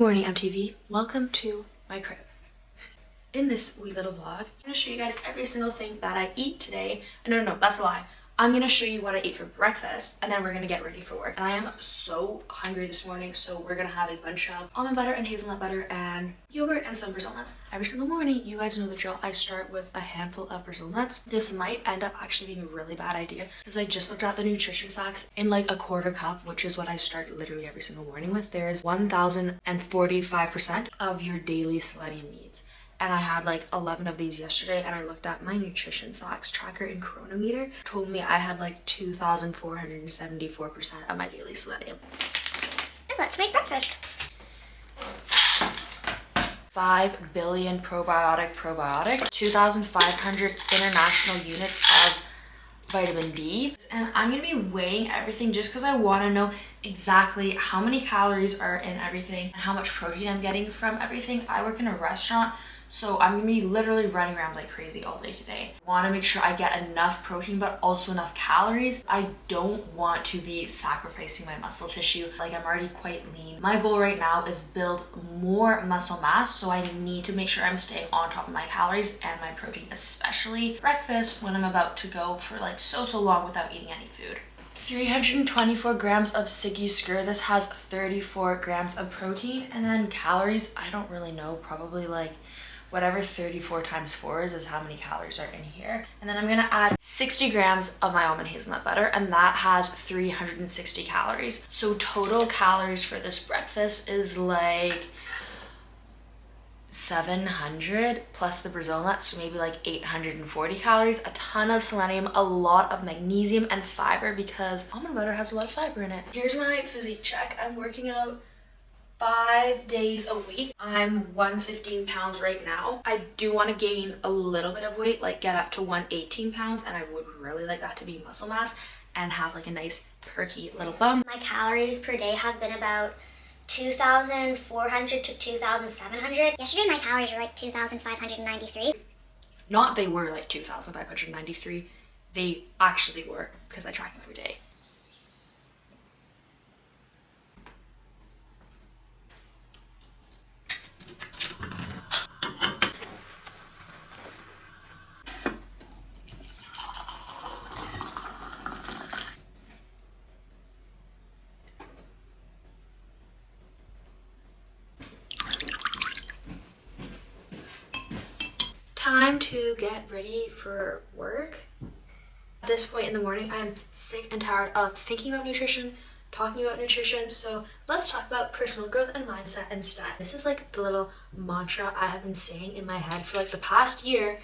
Morning MTV, welcome to my crib. In this wee little vlog, I'm gonna show you guys every single thing that I eat today. No, that's a lie. I'm gonna show you what I ate for breakfast and then we're gonna get ready for work. And I am so hungry this morning, so we're gonna have a bunch of almond butter and hazelnut butter and yogurt and some Brazil nuts. Every single morning, you guys know the drill. I start with a handful of Brazil nuts. This might end up actually being a really bad idea because I just looked at the nutrition facts. In like a quarter cup, which is what I start literally every single morning with, there is 1,045% of your daily selenium needs. And I had like 11 of these yesterday, and I looked at my nutrition facts tracker and chronometer, told me I had like 2,474% of my daily selenium. And let's make breakfast. 5 billion probiotic, 2,500 international units of vitamin D. And I'm gonna be weighing everything just because I want to know exactly how many calories are in everything and how much protein I'm getting from everything. I work in a restaurant, so I'm gonna be literally running around like crazy all day today. Want to make sure I get enough protein but also enough calories. I don't want to be sacrificing my muscle tissue. Like, I'm already quite lean. My goal right now is build more muscle mass, so I need to make sure I'm staying on top of my calories and my protein, especially breakfast when I'm about to go for like so long without eating any food. 324 grams of Siggy Skyr. This has 34 grams of protein, and then calories, I don't really know, probably like whatever 34 times 4 is how many calories are in here. And then I'm gonna add 60 grams of my almond hazelnut butter, and that has 360 calories. So total calories for this breakfast is like 700 plus the Brazil nuts, so maybe like 840 calories, a ton of selenium, a lot of magnesium and fiber because almond butter has a lot of fiber in it. Here's my physique check. I'm working out 5 days a week. I'm 115 pounds right now. I do want to gain a little bit of weight, like get up to 118 pounds, and I would really like that to be muscle mass and have like a nice perky little bum. My calories per day have been about 2,400 to 2,700. Yesterday my calories were like 2,593. Not they were like 2,593. They actually were, because I track them every day. Time to get ready for work. At this point in the morning, I'm sick and tired of thinking about nutrition, talking about nutrition, so let's talk about personal growth and mindset instead. This is like the little mantra I have been saying in my head for like the past year.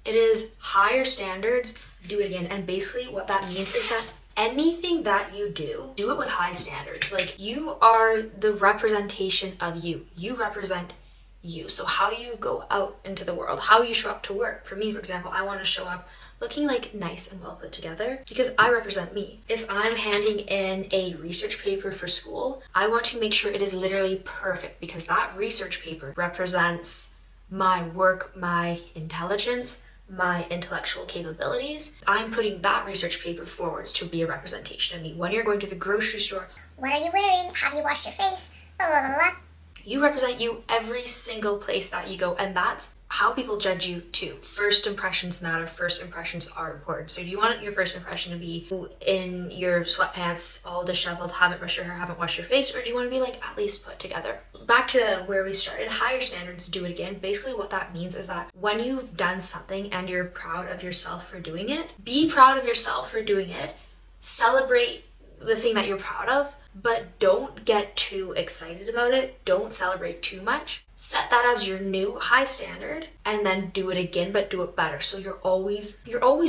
It is higher standards, do it again. And basically what that means is that anything that you do it with high standards. Like, you are the representation of you. You represent you. So how you go out into the world, how you show up to work. For me, for example, I want to show up looking like nice and well put together because I represent me. If I'm handing in a research paper for school, I want to make sure it is literally perfect because that research paper represents my work, my intelligence, my intellectual capabilities. I'm putting that research paper forwards to be a representation of me. When you're going to the grocery store, what are you wearing? Have you washed your face? Blah, blah, blah, blah. You represent you every single place that you go, and that's how people judge you too. First impressions matter. First impressions are important. So do you want your first impression to be in your sweatpants, all disheveled, haven't brushed your hair, haven't washed your face, or do you want to be like at least put together? Back to where we started, higher standards, do it again. Basically what that means is that when you've done something and you're proud of yourself for doing it, be proud of yourself for doing it. Celebrate the thing that you're proud of, but don't get too excited about it. Don't celebrate too much. Set that as your new high standard and then do it again, but do it better. So you're always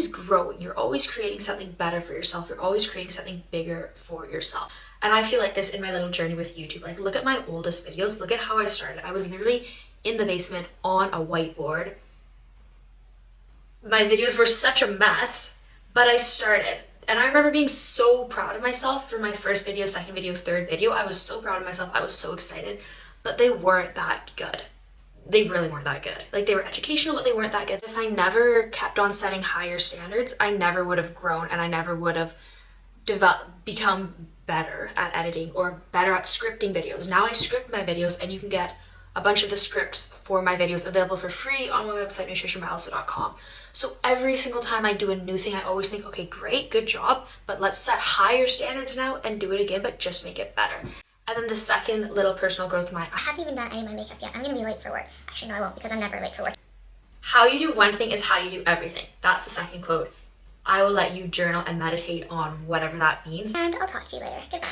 growing. You're always creating something better for yourself. You're always creating something bigger for yourself. And I feel like this in my little journey with YouTube. Like, look at my oldest videos. Look at how I started. I was literally in the basement on a whiteboard. My videos were such a mess, but I started. And I remember being so proud of myself for my first video, second video, third video. I was so proud of myself. I was so excited, but they weren't that good. They really weren't that good. Like, they were educational, but they weren't that good. If I never kept on setting higher standards, I never would have grown and I never would have become better at editing or better at scripting videos. Now I script my videos, and you can get a bunch of the scripts for my videos available for free on my website, nutritionbyelsa.com. So every single time I do a new thing, I always think, okay, great, good job, but let's set higher standards now and do it again, but just make it better. And then the second little personal growth of mine, I haven't even done any of my makeup yet. I'm gonna be late for work. Actually, no, I won't, because I'm never late for work. how you do one thing is how you do everything. That's the second quote. I will let you journal and meditate on whatever that means. And I'll talk to you later. Goodbye.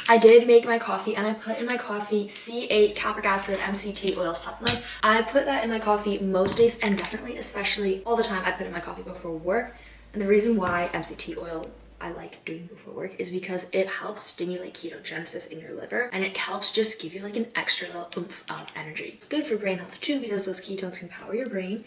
I did make my coffee, and I put in my coffee C8 capric acid MCT oil supplement. I put that in my coffee most days, and definitely, especially all the time, I put in my coffee before work. And the reason why MCT oil I like doing before work is because it helps stimulate ketogenesis in your liver, and it helps just give you like an extra little oomph of energy. It's good for brain health too, because those ketones can power your brain.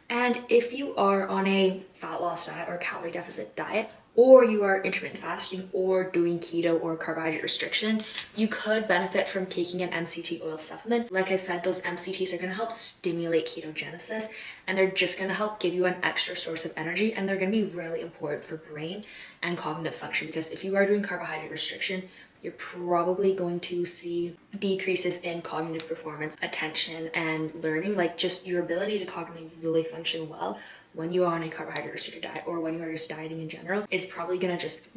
And if you are on a fat loss diet or calorie deficit diet, or you are intermittent fasting or doing keto or carbohydrate restriction, you could benefit from taking an MCT oil supplement. Like I said, those MCTs are going to help stimulate ketogenesis, and they're just going to help give you an extra source of energy, and they're going to be really important for brain and cognitive function, because if you are doing carbohydrate restriction, you're probably going to see decreases in cognitive performance, attention, and learning, like just your ability to cognitively function well when you are on a carbohydrate restricted diet, or when you are just dieting in general. It's probably gonna just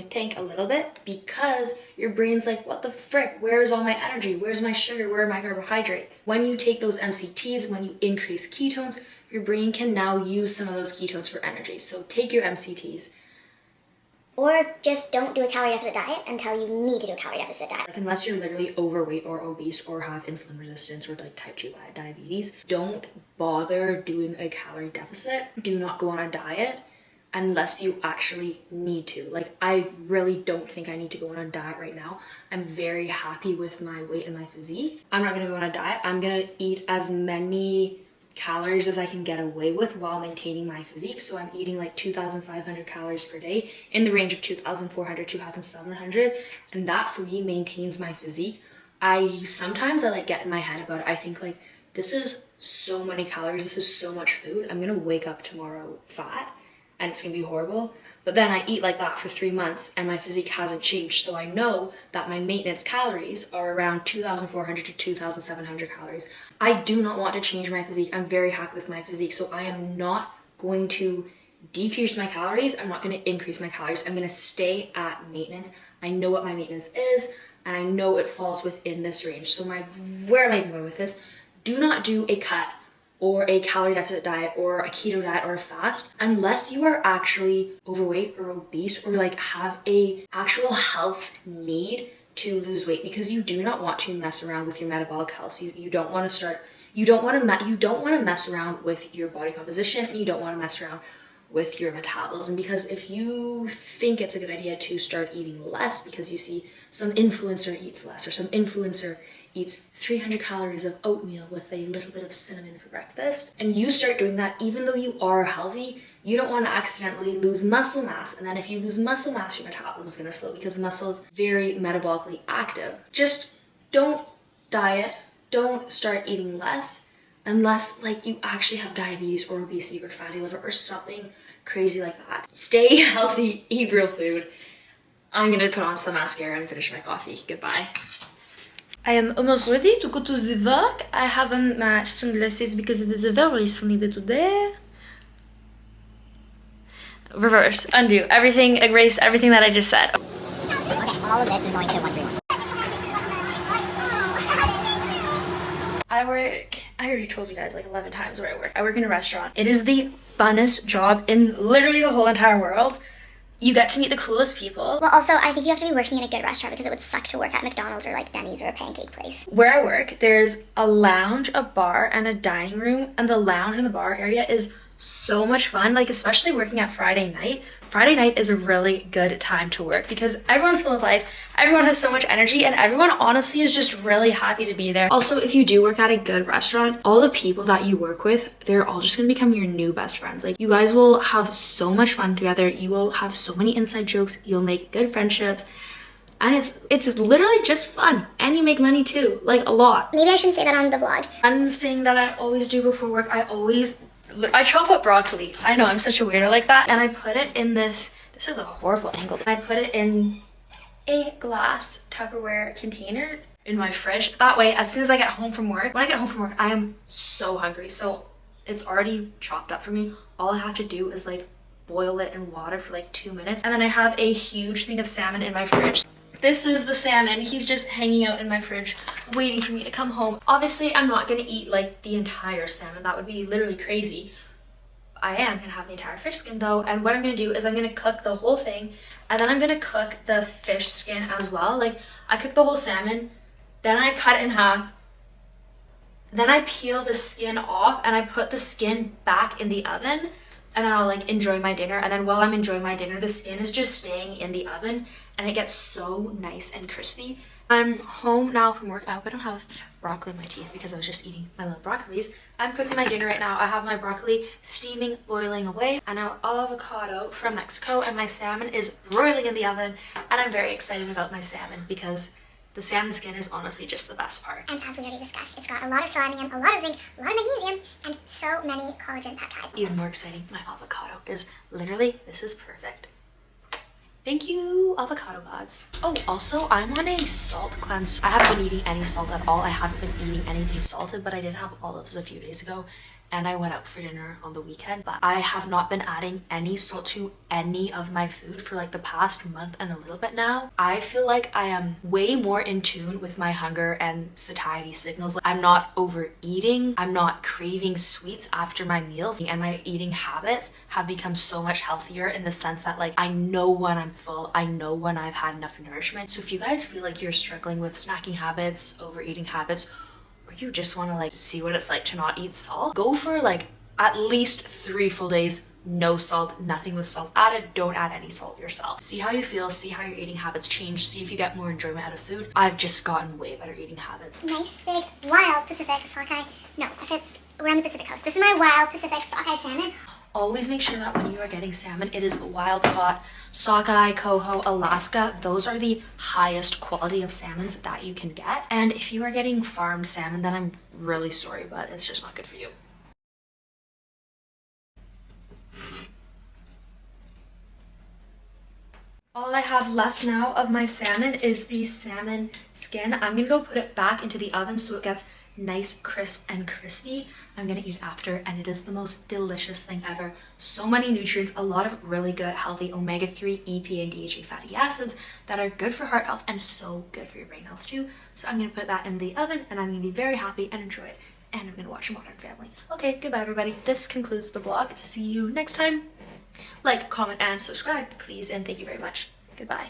tank a little bit, because your brain's like, what the frick, where's all my energy, where's my sugar, where are my carbohydrates? When you take those MCTs, when you increase ketones, your brain can now use some of those ketones for energy. So take your MCTs. Or just don't do a calorie deficit diet until you need to do a calorie deficit diet. Like, unless you're literally overweight or obese or have insulin resistance or like type 2 diabetes, don't bother doing a calorie deficit. Do not go on a diet unless you actually need to. Like, I really don't think I need to go on a diet right now. I'm very happy with my weight and my physique. I'm not gonna go on a diet. I'm gonna eat as many calories as I can get away with while maintaining my physique. So I'm eating like 2,500 calories per day, in the range of 2,400 to 2,700, and that for me maintains my physique. Sometimes I like get in my head about it. I think like, this is so many calories, this is so much food, I'm gonna wake up tomorrow fat and it's gonna be horrible. But then I eat like that for 3 months and my physique hasn't changed. So I know that my maintenance calories are around 2,400 to 2,700 calories. I do not want to change my physique. I'm very happy with my physique. So I am not going to decrease my calories. I'm not going to increase my calories. I'm going to stay at maintenance. I know what my maintenance is, and I know it falls within this range. So where am I even going with this? Do not do a cut or a calorie deficit diet or a keto diet or a fast unless you are actually overweight or obese, or like have a actual health need to lose weight, because you do not want to mess around with your metabolic health. You don't want to mess around with your body composition, and you don't want to mess around with your metabolism. Because if you think it's a good idea to start eating less because you see some influencer eats less, or some influencer eats 300 calories of oatmeal with a little bit of cinnamon for breakfast, and you start doing that even though you are healthy, you don't want to accidentally lose muscle mass. And then if you lose muscle mass, your metabolism is going to slow, because muscle is very metabolically active. Just don't diet, don't start eating less unless like you actually have diabetes or obesity or fatty liver or something crazy like that. Stay healthy, eat real food. I'm going to put on some mascara and finish my coffee. Goodbye. I am almost ready to go to the work. I have on my sunglasses because it is a very sunny day today. Reverse, undo, everything, erase everything that I just said. Okay, all of this is going to 131. I already told you guys like 11 times where I work. I work in a restaurant. It is the funnest job in literally the whole entire world. You get to meet the coolest people. Well, also, I think you have to be working in a good restaurant, because it would suck to work at McDonald's or like Denny's or a pancake place. Where I work, there's a lounge, a bar, and a dining room, and the lounge and the bar area is so much fun, like especially working at Friday night. Friday night is a really good time to work because everyone's full of life, everyone has so much energy, and everyone honestly is just really happy to be there. Also, if you do work at a good restaurant, all the people that you work with, they're all just gonna become your new best friends. Like, you guys will have so much fun together, you will have so many inside jokes, you'll make good friendships, and it's literally just fun, and you make money too, like a lot. Maybe I shouldn't say that on the vlog. One thing that I always do before work, I chop up broccoli. I know, I'm such a weirdo like that. And I put it in this is a horrible angle. I put it in a glass Tupperware container in my fridge. That way, as soon as I get home from work, when I get home from work, I am so hungry. So it's already chopped up for me. All I have to do is like boil it in water for like 2 minutes. And then I have a huge thing of salmon in my fridge. This is the salmon. He's just hanging out in my fridge waiting for me to come home. Obviously, I'm not gonna eat like the entire salmon. That would be literally crazy. I am gonna have the entire fish skin though, and what I'm gonna do is I'm gonna cook the whole thing, and then I'm gonna cook the fish skin as well. Like, I cook the whole salmon, then I cut it in half, then I peel the skin off, and I put the skin back in the oven, and then I'll like enjoy my dinner. And then while I'm enjoying my dinner, the skin is just staying in the oven, and it gets so nice and crispy. I'm home now from work. I hope I don't have broccoli in my teeth because I was just eating my little broccolis. I'm cooking my dinner right now. I have my broccoli steaming, boiling away, and our avocado from Mexico, and my salmon is broiling in the oven, and I'm very excited about my salmon because the salmon skin is honestly just the best part. And as we already discussed, it's got a lot of selenium, a lot of zinc, a lot of magnesium, and so many collagen peptides. Even more exciting, my avocado is literally, this is perfect. Thank you, avocado gods. Oh, also, I'm on a salt cleanse. I haven't been eating any salt at all. I haven't been eating anything salted, but I did have olives a few days ago, and I went out for dinner on the weekend. But I have not been adding any salt to any of my food for like the past month and a little bit now. I feel like I am way more in tune with my hunger and satiety signals. Like, I'm not overeating. I'm not craving sweets after my meals, and my eating habits have become so much healthier in the sense that like I know when I'm full. I know when I've had enough nourishment. So if you guys feel like you're struggling with snacking habits, overeating habits, or you just want to like see what it's like to not eat salt, go for like at least 3 full days, no salt, nothing with salt added. Don't add any salt yourself. See how you feel, see how your eating habits change, see if you get more enjoyment out of food. I've just gotten way better eating habits. Nice big wild Pacific sockeye. No, if it's we're on the Pacific coast. This is my wild Pacific sockeye salmon. Always make sure that when you are getting salmon, it is wild caught. Sockeye, coho, Alaska, those are the highest quality of salmons that you can get. And if you are getting farmed salmon, then I'm really sorry, but it's just not good for you. All I have left now of my salmon is the salmon skin. I'm gonna go put it back into the oven so it gets nice, crisp, and crispy. I'm gonna eat it after, and it is the most delicious thing ever. So many nutrients, a lot of really good, healthy omega-3, EPA, and DHA fatty acids that are good for heart health and so good for your brain health too. So I'm gonna put that in the oven, and I'm gonna be very happy and enjoy it. And I'm gonna watch Modern Family. Okay, goodbye everybody. This concludes the vlog. See you next time. Like, comment, and subscribe, please, and thank you very much. Goodbye.